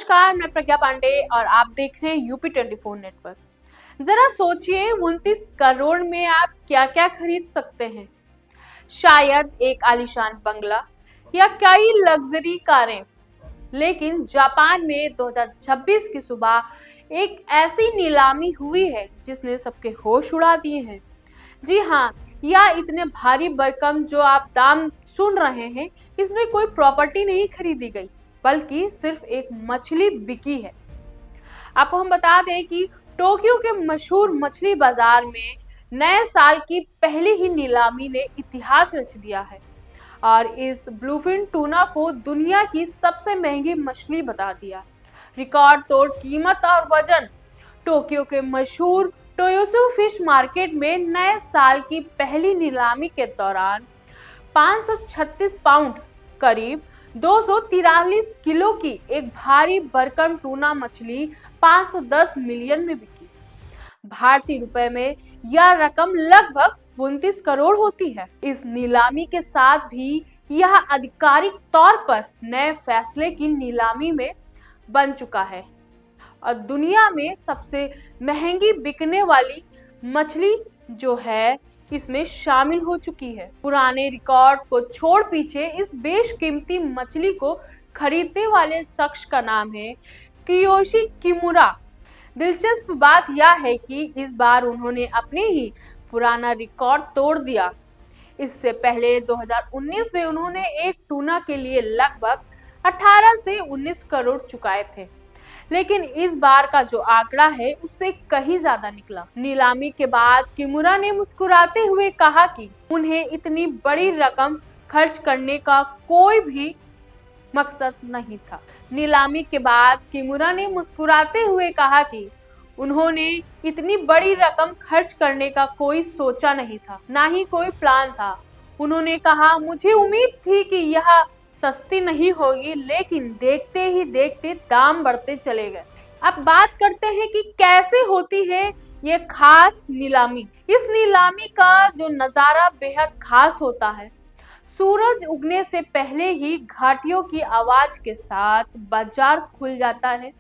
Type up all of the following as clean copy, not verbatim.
नमस्कार, मैं प्रज्ञा पांडे और आप देख रहे हैं यूपी 24 नेटवर्क। जरा सोचिए 29 करोड़ में आप क्या क्या खरीद सकते हैं। शायद एक आलीशान बंगला या कई लग्जरी कारें। लेकिन जापान में 2026 की सुबह एक ऐसी नीलामी हुई है जिसने सबके होश उड़ा दिए हैं। जी हाँ, यह इतने भारी भरकम जो आप दाम सुन रहे हैं, इसमें कोई प्रॉपर्टी नहीं खरीदी गई, बल्कि सिर्फ एक मछली बिकी है। आपको हम बता दें कि टोक्यो के मशहूर मछली बाजार में नए साल की पहली ही नीलामी ने इतिहास रच दिया है और इस ब्लूफिन टूना को दुनिया की सबसे महंगी मछली बता दिया। रिकॉर्ड तोड़ कीमत और वजन। टोक्यो के मशहूर टोयोसु फिश मार्केट में नए साल की पहली नीलामी के दौरान 536 पाउंड करीब 243 किलो की एक भारी भरकम टूना मछली 510 मिलियन में बिकी। भारतीय रुपए में यह रकम लगभग 29 करोड़ होती है। इस नीलामी के साथ भी यह आधिकारिक तौर पर नए फैसले की नीलामी में बन चुका है और दुनिया में सबसे महंगी बिकने वाली मछली जो है इसमें शामिल हो चुकी है। पुराने रिकॉर्ड को छोड़ पीछे इस बेशकीमती मछली को खरीदने वाले शख्स का नाम है कियोशी किमुरा। दिलचस्प बात यह है कि इस बार उन्होंने अपने ही पुराना रिकॉर्ड तोड़ दिया। इससे पहले 2019 में उन्होंने एक टूना के लिए लगभग 18 से 19 करोड़ चुकाए थे, लेकिन इस बार का जो आंकड़ा है उससे कहीं ज्यादा निकला। नीलामी के बाद किमुरा ने मुस्कुराते हुए कहा कि उन्हें इतनी बड़ी रकम खर्च करने का कोई भी मकसद नहीं था। नीलामी के बाद किमुरा ने मुस्कुराते हुए कहा कि उन्होंने इतनी बड़ी रकम खर्च करने का कोई सोचा नहीं था, ना ही कोई प्लान था। उन्होंने कहा, मुझे उम्मीद थी कि यह सस्ती नहीं होगी, लेकिन देखते ही देखते दाम बढ़ते चले गए। अब बात करते हैं कि कैसे होती है ये खास नीलामी। इस नीलामी का जो नज़ारा बेहद खास होता है। सूरज उगने से पहले ही घाटियों की आवाज के साथ बाजार खुल जाता है।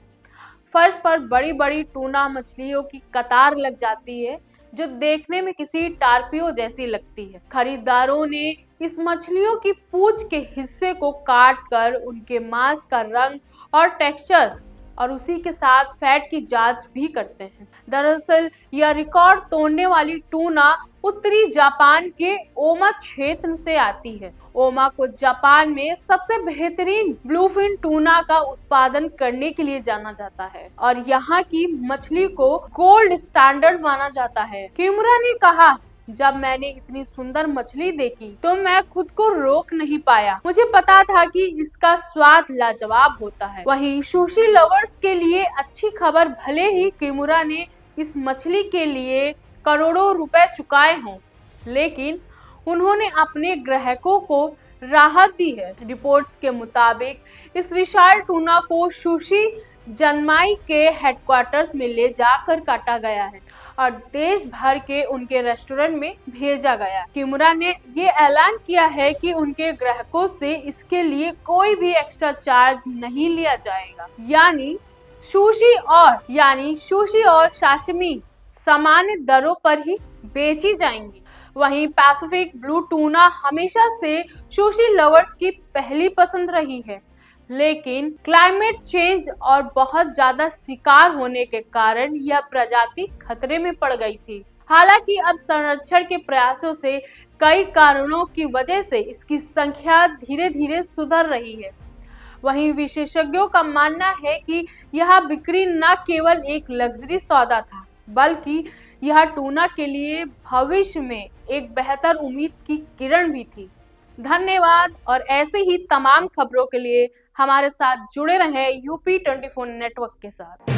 फर्श पर बड़ी बड़ी टूना मछलियों की कतार लग जाती है जो देखने में किसी टारपियो जैसी लगती है। खरीदारों ने इस मछलियों की पूंछ के हिस्से को काट कर उनके मांस का रंग और टेक्सचर और उसी के साथ फैट की जांच भी करते हैं। दरअसल यह रिकॉर्ड तोड़ने वाली टूना उत्तरी जापान के ओमा क्षेत्र से आती है। ओमा को जापान में सबसे बेहतरीन ब्लूफिन टूना का उत्पादन करने के लिए जाना जाता है और यहाँ की मछली को गोल्ड स्टैंडर्ड माना जाता है। किमुरा ने कहा, जब मैंने इतनी सुंदर मछली देखी तो मैं खुद को रोक नहीं पाया। मुझे पता था कि इसका स्वाद लाजवाब होता है। वहीं सुशी लवर्स के लिए अच्छी खबर, भले ही किमुरा ने इस मछली के लिए करोड़ों रुपए चुकाए हों, लेकिन उन्होंने अपने ग्राहकों को राहत दी है। रिपोर्ट्स के मुताबिक इस विशाल टूना को सुशी जन्माई के हेडक्वार्टर्स में ले जाकर काटा गया है और देश भर के उनके रेस्टोरेंट में भेजा गया। किमुरा ने ये ऐलान किया है कि उनके ग्राहकों से इसके लिए कोई भी एक्स्ट्रा चार्ज नहीं लिया जाएगा, यानी सुशी और साशिमी सामान्य दरों पर ही बेची जाएंगी। वहीं पैसिफिक ब्लू टूना हमेशा से सुशी लवर्स की पहली पसंद रही है, लेकिन क्लाइमेट चेंज और बहुत ज्यादा शिकार होने के कारण यह प्रजाति खतरे में पड़ गई थी। हालांकि अब संरक्षण के प्रयासों से कई कारणों की वजह से इसकी संख्या धीरे धीरे सुधर रही है। वहीं विशेषज्ञों का मानना है कि यह बिक्री न केवल एक लग्जरी सौदा था, बल्कि यह टूना के लिए भविष्य में एक बेहतर उम्मीद की किरण भी थी। धन्यवाद और ऐसे ही तमाम खबरों के लिए हमारे साथ जुड़े रहें यूपी 24 नेटवर्क के साथ।